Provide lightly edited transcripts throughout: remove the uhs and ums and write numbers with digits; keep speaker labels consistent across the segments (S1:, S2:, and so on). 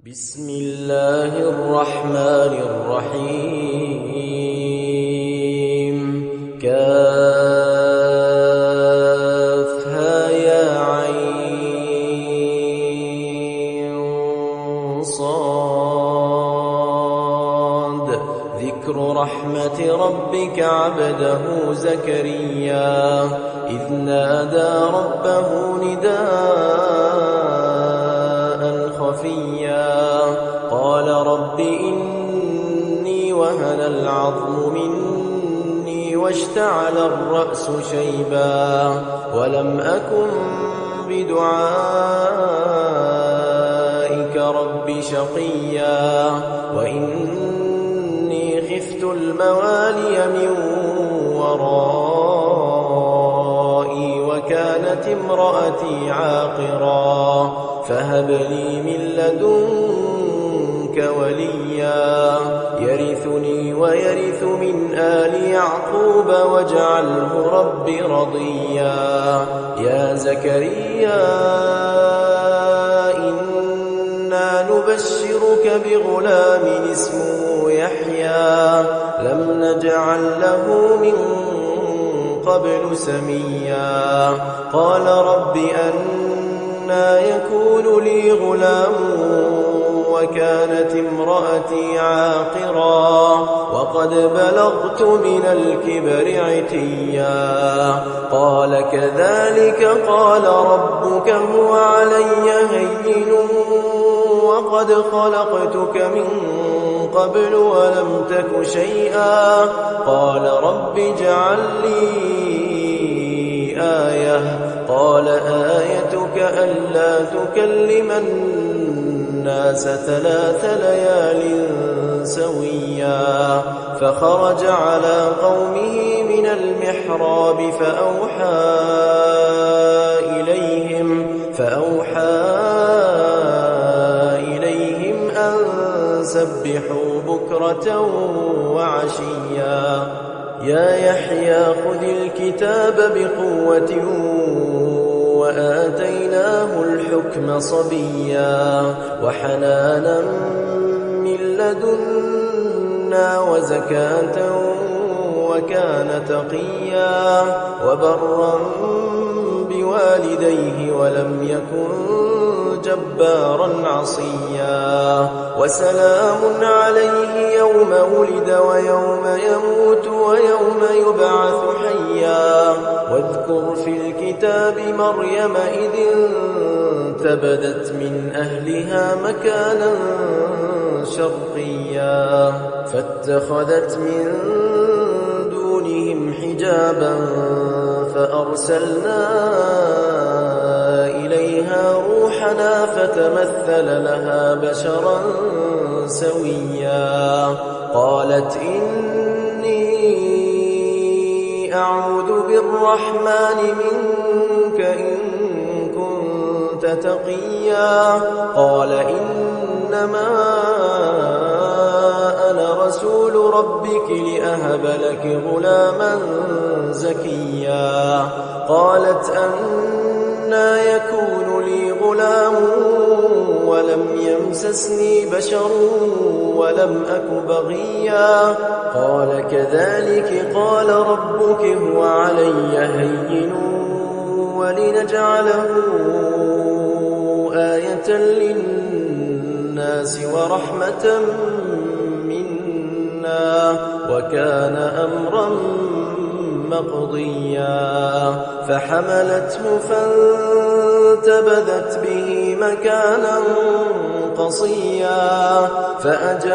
S1: بسم الله الرحمن الرحيم كافها يا عين صاد ذكر رحمة ربك عبده زكريا إذ نادى ربه نداء خفيا قال رب إني وهن العظم مني واشتعل الرأس شيبا ولم أكن بدعائك رب شقيا وإني خفت الموالي من ورائي وكانت امرأتي عاقرا فهب لي من لدنك وليا يرثني ويرث من آل يعقوب واجعله رب رضيا يا زكريا إنا نبشرك بغلام اسمه يحيى لم نجعل له من قبل سميا قال رب أنى يكون لي غلام وكانت امرأتي عاقرا وقد بلغت من الكبر عتيا قال كذلك قال ربك هو علي هين وقد خلقتك من قبل ولم تك شيئا قال رب اجعل لي آية قال آيتك ألا تكلم الناس 3 ليال سويا فخرج على قومه من المحراب فأوحى إليهم أن سبحوا بكرة وعشيا يا يحيى خذ الكتاب بقوة وآتيناه الحكم صبيا وحنانا من لدنا وزكاة وكان تقيا وبرا بوالديه ولم يكن جبارا عصيا وسلام عليه يوم ولد ويوم يموت ويوم يبعث حيا واذكر في الكتاب مريم إذ انتبذت من أهلها مكانا شرقيا فاتخذت من دونهم حجابا فأرسلنا إليها روحنا فتمثل لها بشرا سويا قالت إني أعوذ بالرحمن منك إن كنت تقيا قال إنما أنا رسول ربك لأهب لك غلاما زكيا قالت أنى يكون لي غلام ولم يمسسني بشر ولم أك بغيا قال كذلك قال ربك هو علي هين ولنجعله آية للناس ورحمة منا وكان أمرا مقضيا فحملته فانتبذت به مكانا قصيا فأجاءها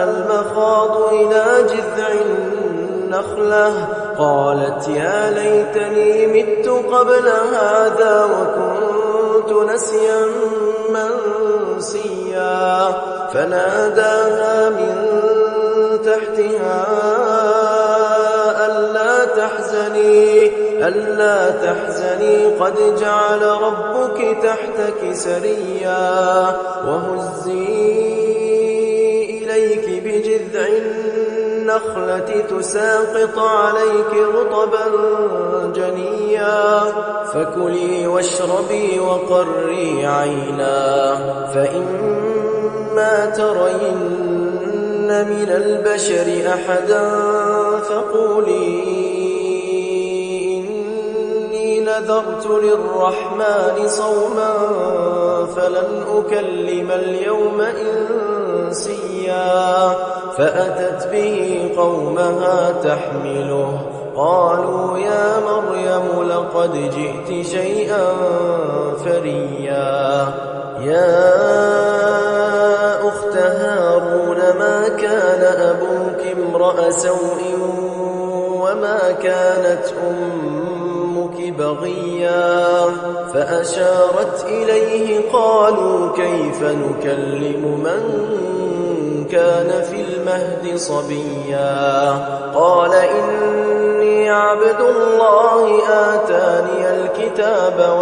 S1: المخاض إلى جذع النخلة قالت يا ليتني مت قبل هذا وكنت نسيا منسيا فناداها من تحتها ألا تحزني قد جعل ربك تحتك سريا وهزي إليك بجذع النخلة تساقط عليك رطبا جنيا فكلي واشربي وقري عينا فإما ترين من البشر أحدا فقولي إني نذرت للرحمن صوما فلن أكلم اليوم إنسيا فأتت به قومها تحمله قالوا يا مريم لقد جئت شيئا فريا يا أخت هارون ما كان أبوك امرأ سوء وما كانت أمك بغيا فأشارت إليه قالوا كيف نكلم من كان في المهد صبيا قال إني عبد الله آتاني الكتاب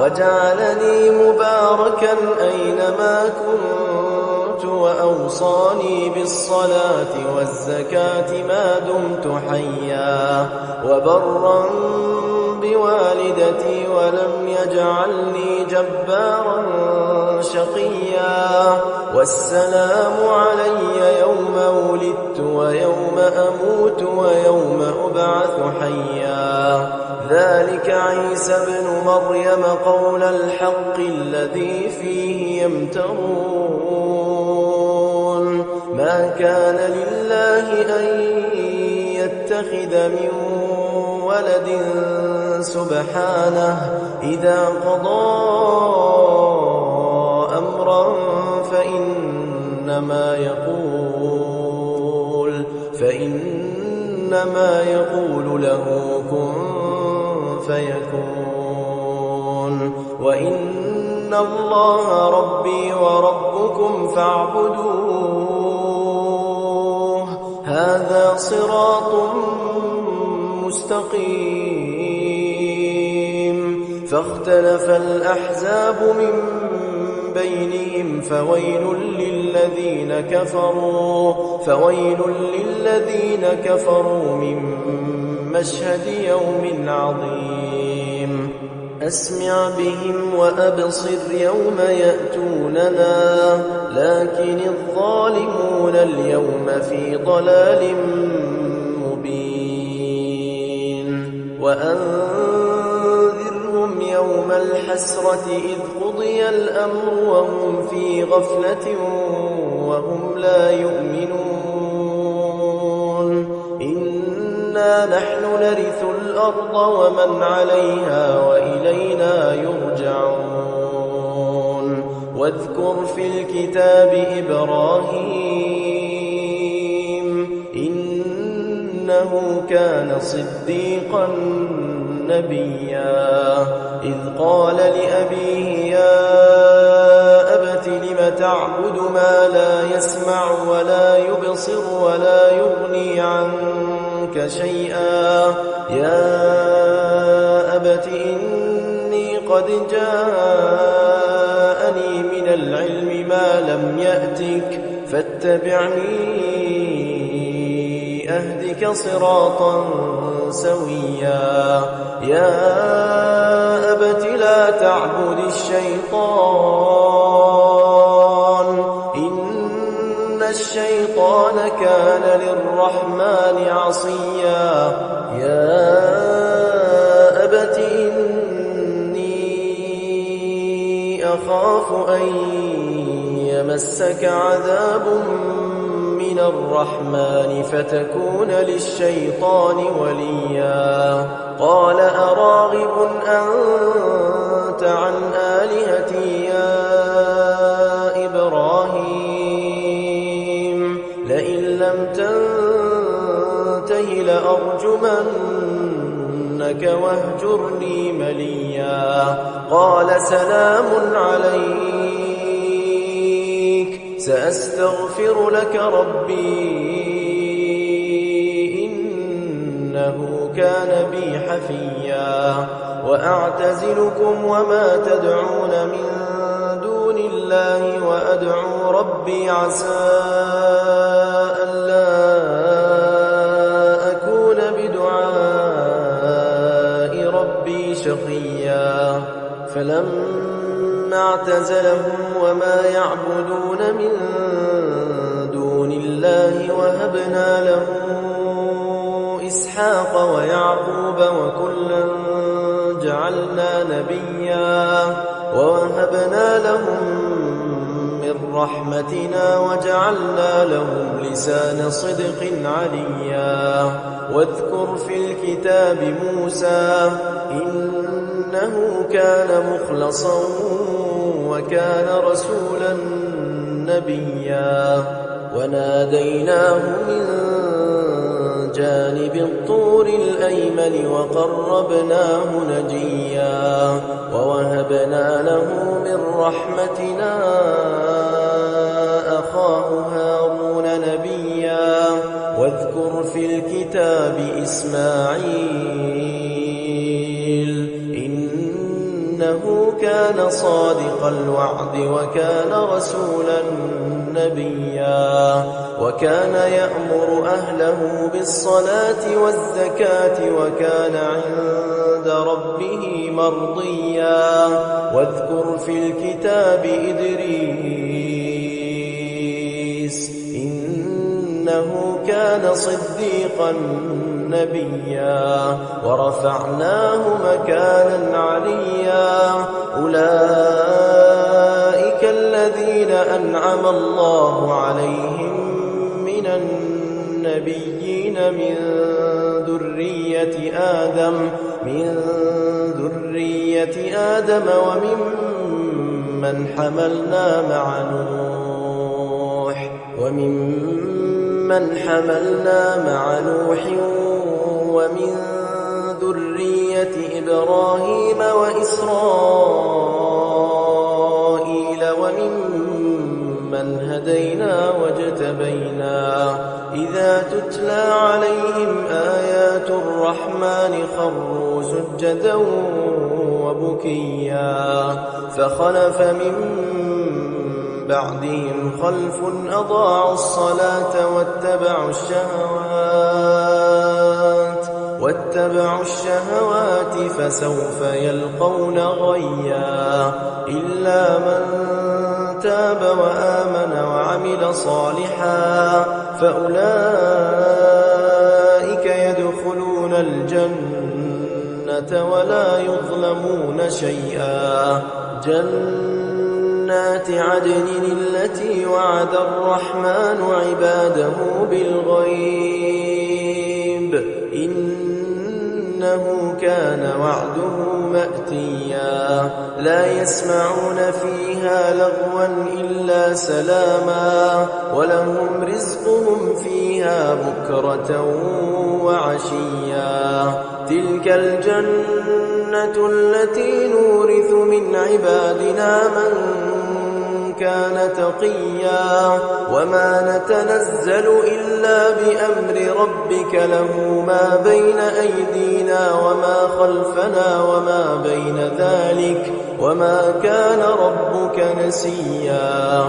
S1: وجعلني مباركا أينما كنت وأوصاني بالصلاة والزكاة ما دمت حيا وبرا بوالدتي ولم يجعلني جبارا شقيا والسلام علي يوم ولدت ويوم أموت ويوم أبعث حيا ذلك عيسى ابن مريم قول الحق الذي فيه يمترون ما كان لله أن يتخذ من ولد سبحانه إذا قضى أمرا فإنما يقول له كن فيكون وإن الله ربي وربكم فاعبدوه هذا صراط مستقيم فاختلف الأحزاب من بينهم فويل للذين كفروا من مشهد يوم عظيم أسمع بهم وأبصر يوم يأتوننا لكن الظالمون اليوم في ضلال مبين وأنذرهم يوم الحسرة إذ قضي الأمر وهم في غفلة وهم لا يؤمنون إنا نحن نرث الأرض ومن عليها وإلينا يرجعون واذكر في الكتاب إبراهيم إنه كان صديقا نبيا إذ قال لأبيه يا أبت لم تعبد ما لا يسمع ولا يبصر ولا يغني عنك شيئا يا أبت إني قد جاءني من العلم ما لم يأتك فاتبعني أهدك صراطا سويا يا أبت لا تعبد الشيطان إن الشيطان كان للرحمن عصيا يا أبت إني أخاف أن يمسك عذاب من الرحمن فتكون للشيطان وليا قال أراغب أنت عن آلهتي يا إبراهيم لئن لم تنته لأرجمنك واهجرني مليا قال سلام عليك سأستغفر لك ربي إنه كان بي حفيا وأعتزلكم وما تدعون من دون الله وأدعو ربي عسى ألا أكون بدعاء ربي شقيا فلما اعتزلهم وما يعبدون من دون الله وهبنا له إسحاق ويعقوب وكلا جعلنا نبيا ووهبنا لهم من رحمتنا وجعلنا لهم لسان صدق عليا واذكر في الكتاب موسى إنه كان مخلصا وكان رسولا نبيا وناديناه من جانب الطور الأيمن وقربناه نجيا ووهبنا له من رحمتنا أخاه هارون نبيا واذكر في الكتاب إسماعيل إنه كان صادق الوعد وكان رسولا نبيا وكان يأمر أهله بالصلاة والزكاة وكان عند ربه مرضيا واذكر في الكتاب إدريس إنه كان صديقا نبيا ورفعناه مكانا عليا أولئك الذين أنعم الله عليهم من النبيين من ذرية آدم وممن حملنا مع نوح ومن ذرية إبراهيم وإسرائيل وممن هدينا واجتبينا إذا تتلى عليهم آيات الرحمن خروا سجدا وبكيا فخلف من بعدهم خلف أضاعوا الصلاة واتبعوا الشهوات فسوف يلقون غيا إلا من تاب وآمن وعمل صالحا فأولئك يدخلون الجنة ولا يظلمون شيئا جنات عدن التي وعد الرحمن عباده بالغيب إنه كان وعده مأتيا لا يسمعون فيها لغوا إلا سلاما ولهم رزقهم فيها بكرة وعشيا تلك الجنة التي نورث من عبادنا من كان تقيا وما نتنزل إلا بأمر ربك له ما بين أيدينا وما خلفنا وما بين ذلك وما كان ربك نسيا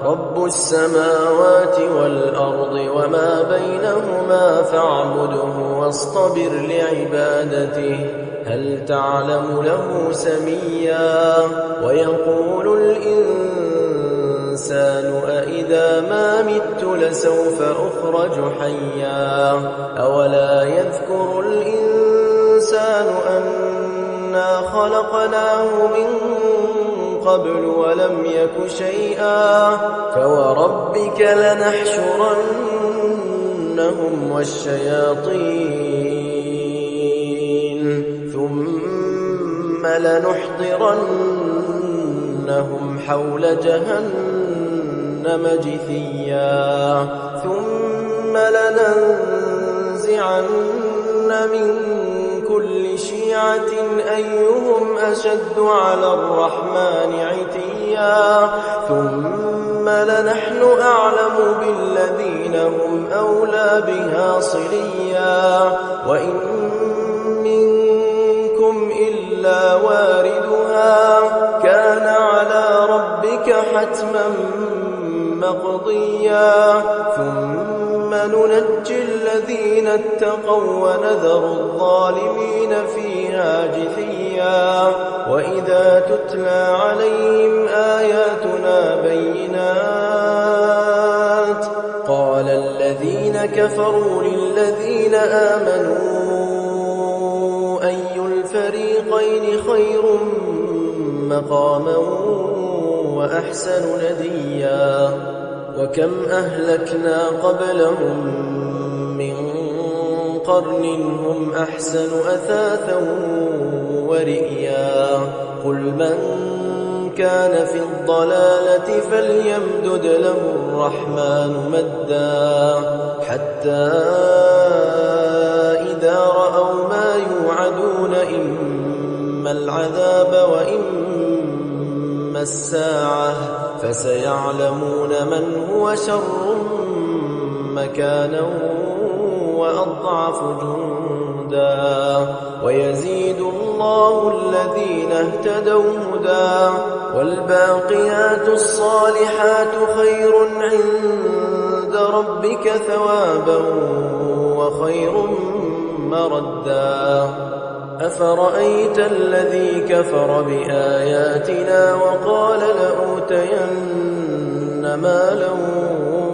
S1: رب السماوات والأرض وما بينهما فاعبده واصطبر لعبادته هل تعلم له سميا ويقول الإنسان أإذا ما مت لسوف أخرج حيا أولا يذكر الإنسان أنا خلقناه من قبل ولم يك شيئا فوربك لنحشرنهم والشياطين ثم لنحضرنهم حول جهنم جثيا ثم لننزعن من كل شيعة أيهم أشد على الرحمن عتيا ثم لنحن أعلم بالذين هم أولى بها صليا وإن منكم إلا واردها كان على ربك حتما مقضيا ثم ثم ننجي الذين اتقوا ونذر الظالمين فيها جثيا وإذا تتلى عليهم آياتنا بينات قال الذين كفروا للذين آمنوا أي الفريقين خير مقاما وأحسن نديا وكم أهلكنا قبلهم من قرن هم أحسن أثاثا ورئيا قل من كان في الضلالة فليمدد له الرحمن مدا حتى إذا رأوا ما يوعدون إما العذاب وإما الساعة فسيعلمون من هو شر مكانا وأضعف جندا ويزيد الله الذين اهتدوا هدى والباقيات الصالحات خير عند ربك ثوابا وخير مردا أفرأيت الذي كفر بآياتنا وقال لأوتين مالا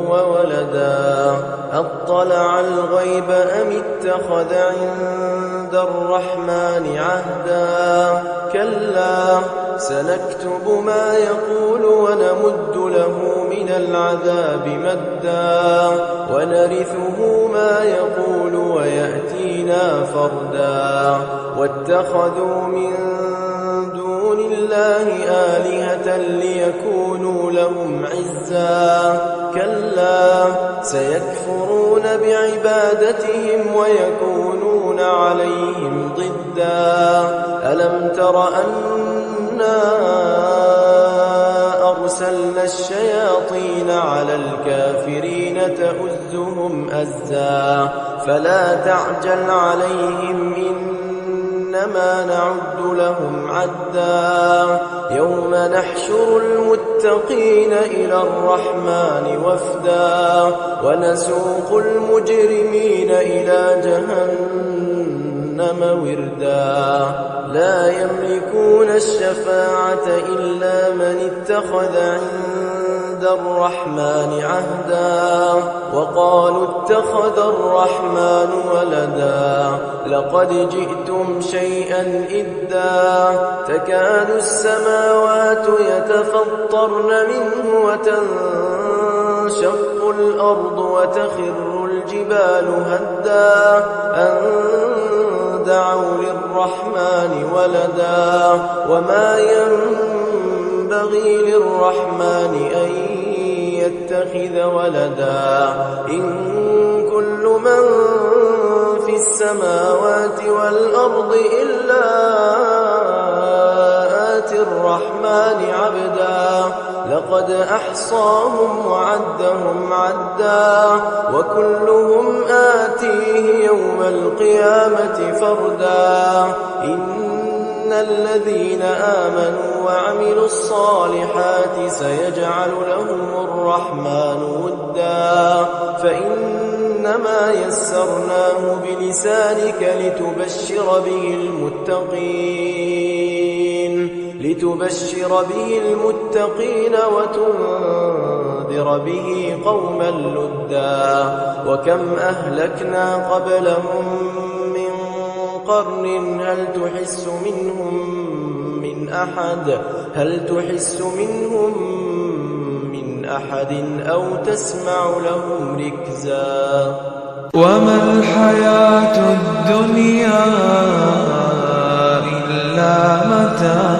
S1: وولدا أطلع الغيب أم اتخذ عند الرحمن عهدا كلا سنكتب ما يقول ونمد له من العذاب مدا ونرثه ما يقول ويأتينا فردا واتخذوا من دون الله آلهة ليكونوا لهم عزا كلا سيكفرون بعبادتهم ويكونون عليهم ضدا ألم تر أنا أرسلنا الشياطين على الكافرين تؤزهم أزا فلا تعجل عليهم إنما نعد لهم عدا يوم نحشر المتقين إلى الرحمن وفدا ونسوق المجرمين إلى جهنم وردا لا يملكون الشفاعة إلا من اتخذ عند الرحمن عهدا وقالوا اتخذ الرحمن ولدا لقد جئتم شيئا إدا تكاد السماوات يتفطرن منه وتنشق الأرض وتخر الجبال هدا أن دعوا للرحمن ولدا وما ينبغي للرحمن أن يتخذ ولدا إن كل من في السماوات والأرض إلا آتي الرحمن عبدا لقد أحصاهم وعدهم عدا وكلهم آتيه يوم القيامة فردا إن الذين آمنوا وعملوا الصالحات سيجعل لهم الرحمن ودا فإنما يسرناه بلسانك لتبشر به المتقين وتنذر به قوما لدا وكم أهلكنا قبلهم من قرن هل تحس منهم من أحد أو تسمع لهم ركزا
S2: وما الحياة الدنيا إلا متاع